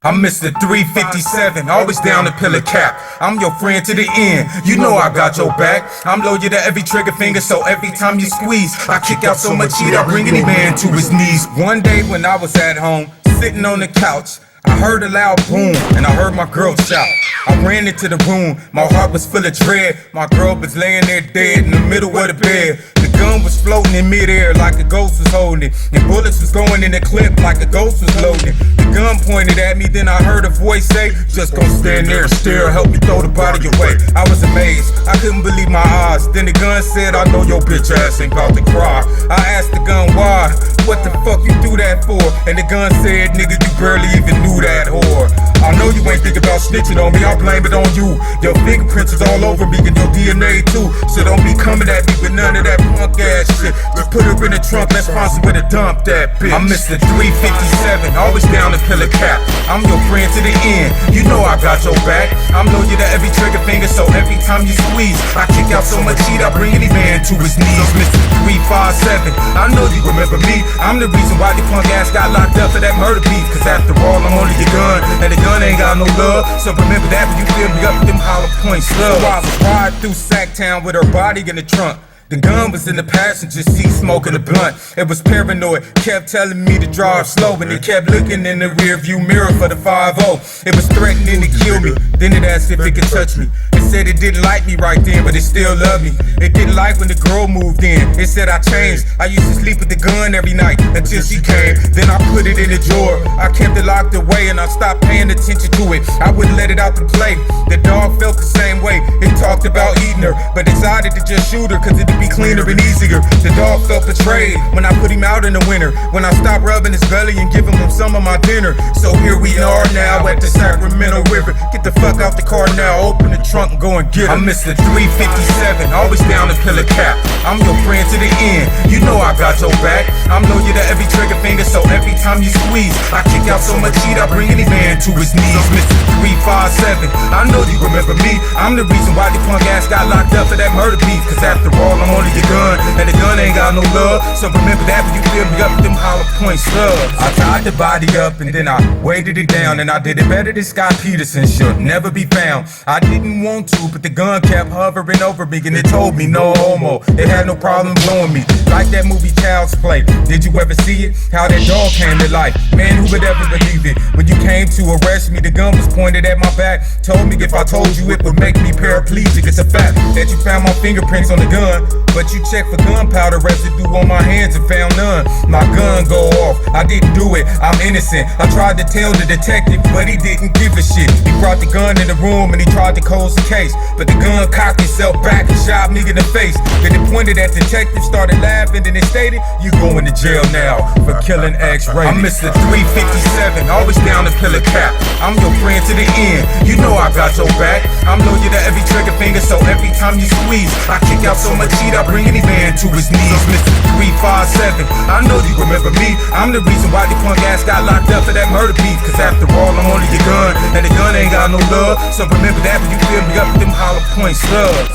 I'm Mr. 357, always down to pillar cap. I'm your friend to the end, you know I got your back. I'm loyal to every trigger finger, so every time you squeeze, I kick out so much heat, I bring any man to his knees. One day when I was at home, sitting on the couch, I heard a loud boom, and I heard my girl shout. I ran into the room, my heart was full of dread. My girl was laying there dead in the middle of the bed. The gun was floating in midair like a ghost was holding it, and bullets was going in the clip like a ghost was loading. The gun pointed at me, then I heard a voice say, just gon' stand there and stare, help me throw the body away. I was amazed, I couldn't believe my eyes. Then the gun said, I know your bitch ass ain't about to cry. I asked the gun why, what the fuck you do that for? And the gun said, nigga, you barely even knew that whore. I know you ain't thinking about snitching on me, I'll blame it on you. Your fingerprints is all over me and your DNA too. So don't be coming at me with none of that punk ass shit. Just put her in the trunk, let's find somewhere to dump that bitch. I'm Mr. 357, always down to pillar cap. I'm your friend to the end, you know I got your back. I'm loyal to every trigger finger, so every time you squeeze, I kick out so much heat, I bring any man to his knees. Mr. 357, I know you remember me. I'm the reason why the punk ass got locked up for that murder beef. Cause after all, I'm only your gun, and the gun ain't got no love. So remember that when you fill me up with them hollow point slugs. So I was riding through Sacktown with her body in the trunk. The gun was in the passenger seat smoking a blunt. It was paranoid, kept telling me to drive slow, and it kept looking in the rear view mirror for the 5-0. It was threatening to kill me, then it asked if it could touch me. It said it didn't like me right then, but it still loved me. It didn't like when the girl moved in. It said I changed, I used to sleep with the gun every night until she came. Then I put it in the drawer, I kept it locked away, and I stopped paying attention to it. I wouldn't let it out to play. The dog felt the same way, it talked about eating her, but decided to just shoot her cause it'd be cleaner and easier. The dog felt betrayed when I put him out in the winter, when I stopped rubbing his belly and giving him some of my dinner. So here we are now at the Sacramento River. Get the fuck out the car now, open the trunk and go and get her. I'm Mr. 357, always down to pillar cap. I'm your friend to the end, you know I got your back. I'm loyal to every trigger finger, so every time you squeeze, I kick out so much heat, I bring any man to his knees. Mr. 357, I know you remember me. I'm the reason why the punk ass got locked up for that murder beef. Cause after all, I'm only your gun, and the gun ain't got no love. So remember that when you fill me up with them hollow point slugs. I tied the body up and then I weighted it down, and I did it better than Scott Peterson, should never be found. I didn't want to, but the gun kept hovering over me, and it told me no homo. It had no problem blowing me, like that movie Child's Play. Did you ever see it? How that dog came to life. Man, who would ever believe it? When you came to arrest me, the gun was pointed at my back. Told me if I told you it would make me paraplegic. It's a fact that you found my fingerprints on the gun, but you checked for gunpowder residue on my hands and found none. My gun go off, I didn't do it, I'm innocent. I tried to tell the detective, but he didn't give a shit. He brought the gun in the room and he tried to close the case, but the gun cocked itself back and shot me in the face. Then it pointed at the detective, started laughing, then it stated, you going to jail now for killing X-rated. I'm Mr. 357, always down to pillar cap. I'm your friend to the end, you know I got your back. I'm loyal to every trigger finger, so every time you squeeze, I kick out so much heat, I bring any man to his knees. Mr. 357, I know you remember me. I'm the reason why the punk ass got locked up for that murder beef. Cause after all, I'm only your gun, and the gun ain't got no love. So remember that when you fill me up with them hollow point slugs.